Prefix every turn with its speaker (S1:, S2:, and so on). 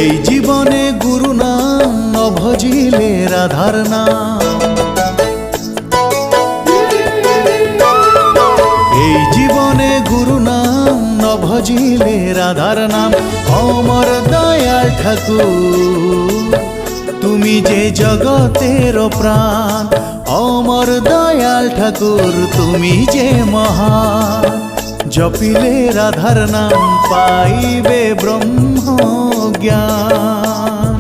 S1: এই জীবনে গুরু নাম ন ভজিলে রাধার নাম, এই জীবনে গুরু নাম ন ভজিলে রাধার নাম। অমর দয়াল ঠাকুর তুমি যে জগতের প্রাণ, অমর দয়াল ঠাকুর তুমি যে মহান। জপিলে রাধার নাম পাইবে ব্রহ্ম জ্ঞান।